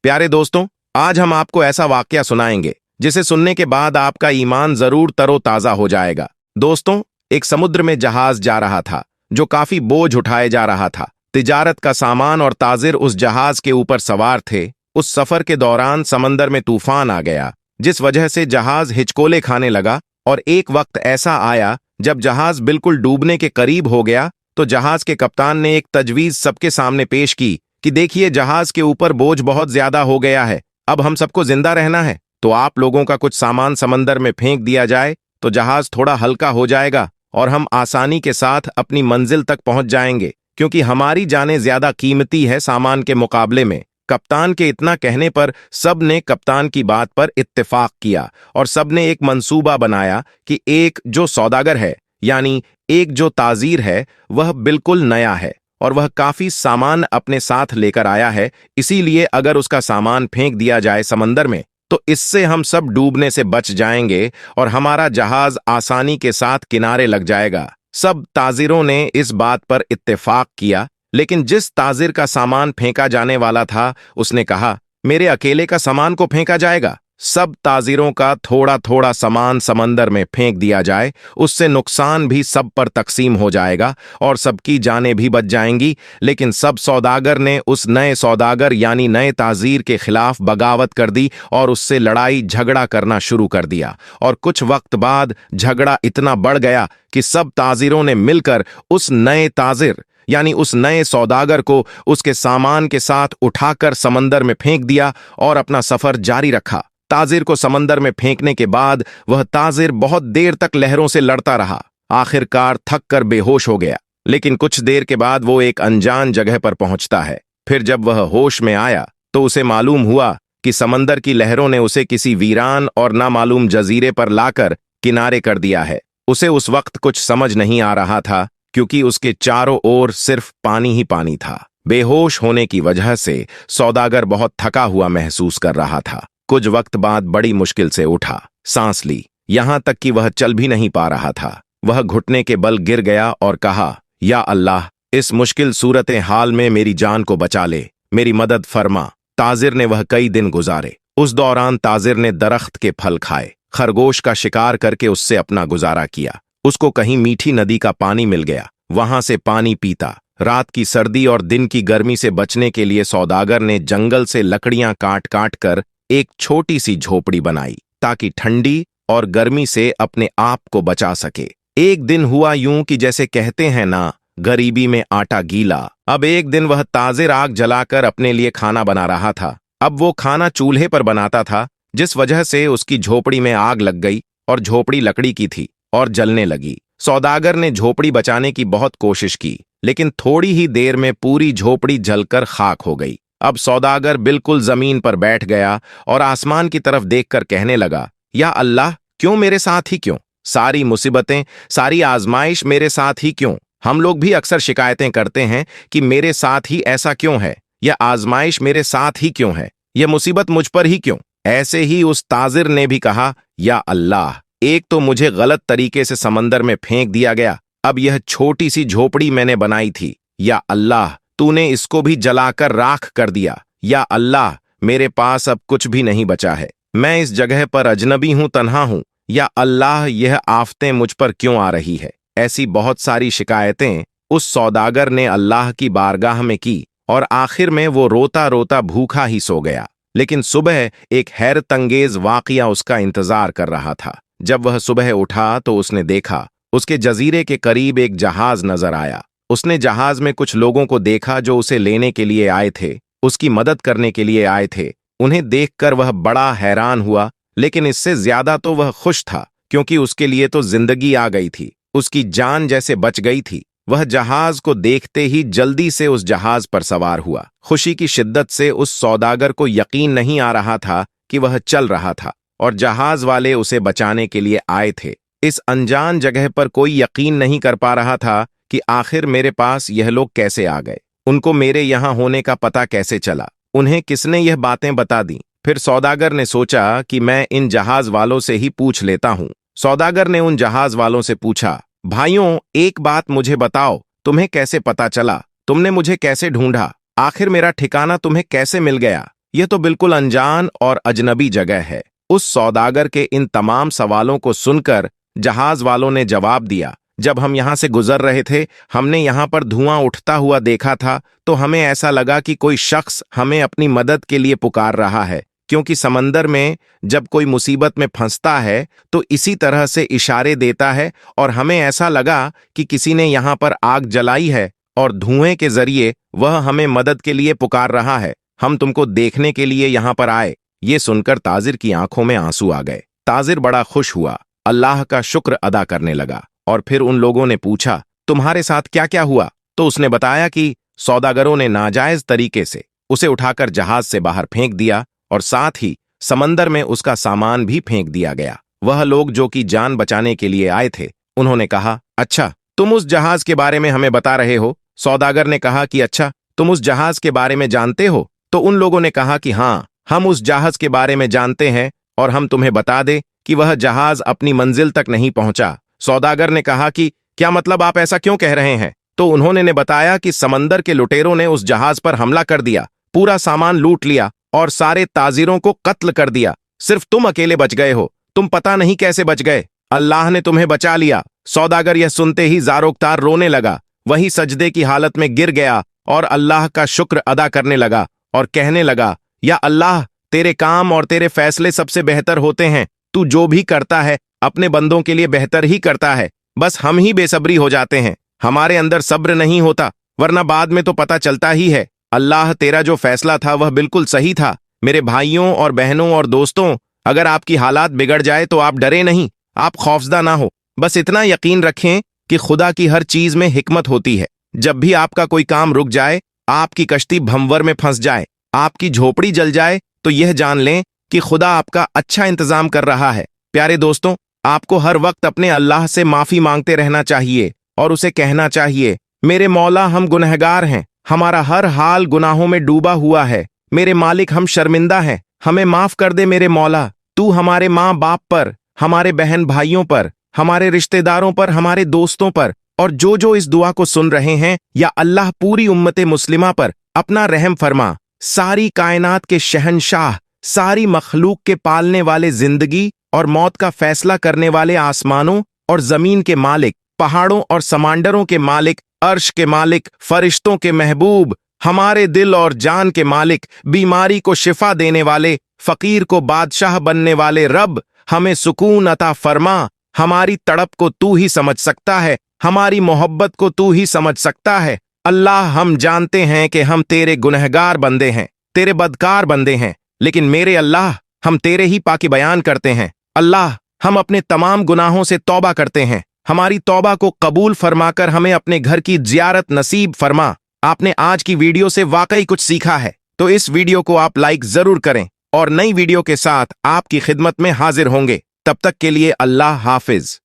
प्यारे दोस्तों, आज हम आपको ऐसा वाकया सुनाएंगे जिसे सुनने के बाद आपका ईमान जरूर तरोताजा हो जाएगा। दोस्तों, एक समुद्र में जहाज जा रहा था जो काफी बोझ उठाए जा रहा था। तिजारत का सामान और ताजिर उस जहाज के ऊपर सवार थे। उस सफर के दौरान समंदर में तूफान आ गया, जिस वजह से जहाज हिचकोले खाने लगा। और एक वक्त ऐसा आया जब जहाज बिल्कुल डूबने के करीब हो गया, तो जहाज के कप्तान ने एक तजवीज सबके सामने पेश की कि देखिए, जहाज के ऊपर बोझ बहुत ज्यादा हो गया है। अब हम सबको जिंदा रहना है, तो आप लोगों का कुछ सामान समंदर में फेंक दिया जाए तो जहाज थोड़ा हल्का हो जाएगा और हम आसानी के साथ अपनी मंजिल तक पहुंच जाएंगे, क्योंकि हमारी जानें ज्यादा कीमती है सामान के मुकाबले में। कप्तान के इतना कहने पर सब ने कप्तान की बात पर इत्तेफाक किया और सब ने एक मंसूबा बनाया कि एक जो सौदागर है, यानी एक जो ताजीर है, वह बिल्कुल नया है और वह काफी सामान अपने साथ लेकर आया है। इसीलिए अगर उसका सामान फेंक दिया जाए समंदर में तो इससे हम सब डूबने से बच जाएंगे और हमारा जहाज आसानी के साथ किनारे लग जाएगा। सब ताजिरों ने इस बात पर इत्तेफाक किया, लेकिन जिस ताजिर का सामान फेंका जाने वाला था उसने कहा, मेरे अकेले का सामान को फेंका जाएगा? सब ताजिरों का थोड़ा थोड़ा सामान समंदर में फेंक दिया जाए, उससे नुकसान भी सब पर तकसीम हो जाएगा और सबकी जानें भी बच जाएंगी। लेकिन सब सौदागर ने उस नए सौदागर यानी नए ताजीर के खिलाफ बगावत कर दी और उससे लड़ाई झगड़ा करना शुरू कर दिया। और कुछ वक्त बाद झगड़ा इतना बढ़ गया कि सब ताजिरों ने मिलकर उस नए ताजिर यानी उस नए सौदागर को उसके सामान के साथ उठाकर समंदर में फेंक दिया और अपना सफर जारी रखा। ताजिर को समंदर में फेंकने के बाद वह ताजिर बहुत देर तक लहरों से लड़ता रहा। आखिरकार थक कर बेहोश हो गया, लेकिन कुछ देर के बाद वो एक अनजान जगह पर पहुंचता है। फिर जब वह होश में आया तो उसे मालूम हुआ कि समंदर की लहरों ने उसे किसी वीरान और नामालूम जजीरे पर लाकर किनारे कर दिया है। उसे उस वक्त कुछ समझ नहीं आ रहा था, क्योंकि उसके चारों ओर सिर्फ पानी ही पानी था। बेहोश होने की वजह से सौदागर बहुत थका हुआ महसूस कर रहा था। कुछ वक्त बाद बड़ी मुश्किल से उठा, सांस ली, यहां तक कि वह चल भी नहीं पा रहा था। वह घुटने के बल गिर गया और कहा, या अल्लाह, इस मुश्किल सूरत हाल में मेरी जान को बचा ले, मेरी मदद फरमा। ताजिर ने वह कई दिन गुजारे। उस दौरान ताजिर ने दरख्त के फल खाए, खरगोश का शिकार करके उससे अपना गुजारा किया। उसको कहीं मीठी नदी का पानी मिल गया, वहां से पानी पीता। रात की सर्दी और दिन की गर्मी से बचने के लिए सौदागर ने जंगल से लकड़ियां काट काट कर एक छोटी सी झोपड़ी बनाई, ताकि ठंडी और गर्मी से अपने आप को बचा सके। एक दिन हुआ यूं कि जैसे कहते हैं ना, गरीबी में आटा गीला। अब एक दिन वह ताजिर आग जलाकर अपने लिए खाना बना रहा था। अब वो खाना चूल्हे पर बनाता था, जिस वजह से उसकी झोपड़ी में आग लग गई और झोपड़ी लकड़ी की थी और जलने लगी। सौदागर ने झोपड़ी बचाने की बहुत कोशिश की, लेकिन थोड़ी ही देर में पूरी झोपड़ी जलकर खाक हो गई। अब सौदागर बिल्कुल जमीन पर बैठ गया और आसमान की तरफ देखकर कहने लगा, या अल्लाह, क्यों मेरे साथ ही क्यों? सारी मुसीबतें, सारी आजमाइश मेरे साथ ही क्यों? हम लोग भी अक्सर शिकायतें करते हैं कि मेरे साथ ही ऐसा क्यों है, यह आजमाइश मेरे साथ ही क्यों है, यह मुसीबत मुझ पर ही क्यों? ऐसे ही उस ताजिर ने भी कहा, या अल्लाह, एक तो मुझे गलत तरीके से समंदर में फेंक दिया गया, अब यह छोटी सी झोपड़ी मैंने बनाई थी, या अल्लाह, तूने इसको भी जलाकर राख कर दिया। या अल्लाह, मेरे पास अब कुछ भी नहीं बचा है, मैं इस जगह पर अजनबी हूं, तन्हा हूं। या अल्लाह, यह आफतें मुझ पर क्यों आ रही है? ऐसी बहुत सारी शिकायतें उस सौदागर ने अल्लाह की बारगाह में की और आखिर में वो रोता रोता भूखा ही सो गया। लेकिन सुबह एक हैरतअंगेज वाकया उसका इंतजार कर रहा था। जब वह सुबह उठा तो उसने देखा, उसके जजीरे के करीब एक जहाज नजर आया। उसने जहाज में कुछ लोगों को देखा जो उसे लेने के लिए आए थे, उसकी मदद करने के लिए आए थे। उन्हें देखकर वह बड़ा हैरान हुआ, लेकिन इससे ज्यादा तो वह खुश था, क्योंकि उसके लिए तो जिंदगी आ गई थी, उसकी जान जैसे बच गई थी। वह जहाज को देखते ही जल्दी से उस जहाज पर सवार हुआ। खुशी की शिद्दत से उस सौदागर को यकीन नहीं आ रहा था कि वह चल रहा था और जहाज वाले उसे बचाने के लिए आए थे। इस अनजान जगह पर कोई यकीन नहीं कर पा रहा था कि आखिर मेरे पास यह लोग कैसे आ गए, उनको मेरे यहां होने का पता कैसे चला, उन्हें किसने यह बातें बता दी। फिर सौदागर ने सोचा कि मैं इन जहाज वालों से ही पूछ लेता हूं। सौदागर ने उन जहाज वालों से पूछा, भाइयों, एक बात मुझे बताओ, तुम्हें कैसे पता चला? तुमने मुझे कैसे ढूंढा? आखिर मेरा ठिकाना तुम्हें कैसे मिल गया? यह तो बिल्कुल अनजान और अजनबी जगह है। उस सौदागर के इन तमाम सवालों को सुनकर जहाज वालों ने जवाब दिया, जब हम यहां से गुजर रहे थे, हमने यहां पर धुआं उठता हुआ देखा था, तो हमें ऐसा लगा कि कोई शख्स हमें अपनी मदद के लिए पुकार रहा है, क्योंकि समंदर में जब कोई मुसीबत में फंसता है तो इसी तरह से इशारे देता है, और हमें ऐसा लगा कि किसी ने यहां पर आग जलाई है और धुएं के जरिए वह हमें मदद के लिए पुकार रहा है। हम तुमको देखने के लिए यहां पर आए। ये सुनकर ताजिर की आंखों में आंसू आ गए। ताजिर बड़ा खुश हुआ, अल्लाह का शुक्र अदा करने लगा। और फिर उन लोगों ने पूछा, तुम्हारे साथ क्या क्या हुआ? तो उसने बताया कि सौदागरों ने नाजायज तरीके से उसे उठाकर जहाज से बाहर फेंक दिया और साथ ही समंदर में उसका सामान भी फेंक दिया गया। वह लोग जो कि जान बचाने के लिए आए थे, उन्होंने कहा, अच्छा तुम उस जहाज के बारे में हमें बता रहे हो? सौदागर ने कहा कि अच्छा, तुम उस जहाज के बारे में जानते हो? तो उन लोगों ने कहा कि हाँ, हम उस जहाज के बारे में जानते हैं और हम तुम्हें बता दें कि वह जहाज अपनी मंजिल तक नहीं पहुंचा। सौदागर ने कहा कि क्या मतलब, आप ऐसा क्यों कह रहे हैं? तो उन्होंने ने बताया कि समंदर के लुटेरों ने उस जहाज पर हमला कर दिया, पूरा सामान लूट लिया और सारे ताजिरों को कत्ल कर दिया। सिर्फ तुम अकेले बच गए हो। तुम पता नहीं कैसे बच गए, अल्लाह ने तुम्हें बचा लिया। सौदागर यह सुनते ही जारोकतार रोने लगा, वही सजदे की हालत में गिर गया और अल्लाह का शुक्र अदा करने लगा और कहने लगा, या अल्लाह, तेरे काम और तेरे फैसले सबसे बेहतर होते हैं। तू जो भी करता है अपने बंदों के लिए बेहतर ही करता है। बस हम ही बेसब्री हो जाते हैं, हमारे अंदर सब्र नहीं होता, वरना बाद में तो पता चलता ही है। अल्लाह, तेरा जो फैसला था वह बिल्कुल सही था। मेरे भाइयों और बहनों और दोस्तों, अगर आपकी हालात बिगड़ जाए तो आप डरे नहीं, आप खौफजदा ना हो। बस इतना यकीन रखें कि खुदा की हर चीज में हिकमत होती है। जब भी आपका कोई काम रुक जाए, आपकी कश्ती भंवर में फंस जाए, आपकी झोपड़ी जल जाए, तो यह जान लें कि खुदा आपका अच्छा इंतजाम कर रहा है। प्यारे दोस्तों, आपको हर वक्त अपने अल्लाह से माफी मांगते रहना चाहिए और उसे कहना चाहिए, मेरे मौला, हम गुनहगार हैं, हमारा हर हाल गुनाहों में डूबा हुआ है। मेरे मालिक, हम शर्मिंदा हैं, हमें माफ कर दे मेरे मौला। तू हमारे माँ बाप पर, हमारे बहन भाइयों पर, हमारे रिश्तेदारों पर, हमारे दोस्तों पर और जो इस दुआ को सुन रहे हैं, या अल्लाह पूरी उम्मते मुस्लिमा पर अपना रहम फरमा। सारी कायनात के शहंशाह, सारी मखलूक के पालने वाले, जिंदगी और मौत का फैसला करने वाले आसमानों और जमीन के मालिक, पहाड़ों और समांडरों के मालिक, अर्श के मालिक, फरिश्तों के महबूब, हमारे दिल और जान के मालिक, बीमारी को शिफा देने वाले, फकीर को बादशाह बनने वाले रब, हमें सुकून अता फरमा। हमारी तड़प को तू ही समझ सकता है, हमारी मोहब्बत को तू ही समझ सकता है। अल्लाह, हम जानते हैं कि हम तेरे गुनहगार बंदे हैं, तेरे बदकार बंदे हैं, लेकिन मेरे अल्लाह, हम तेरे ही पाकी बयान करते हैं। अल्लाह, हम अपने तमाम गुनाहों से तौबा करते हैं, हमारी तौबा को कबूल फरमाकर हमें अपने घर की जियारत नसीब फरमा। आपने आज की वीडियो से वाकई कुछ सीखा है तो इस वीडियो को आप लाइक जरूर करें और नई वीडियो के साथ आपकी खिदमत में हाजिर होंगे। तब तक के लिए अल्लाह हाफिज।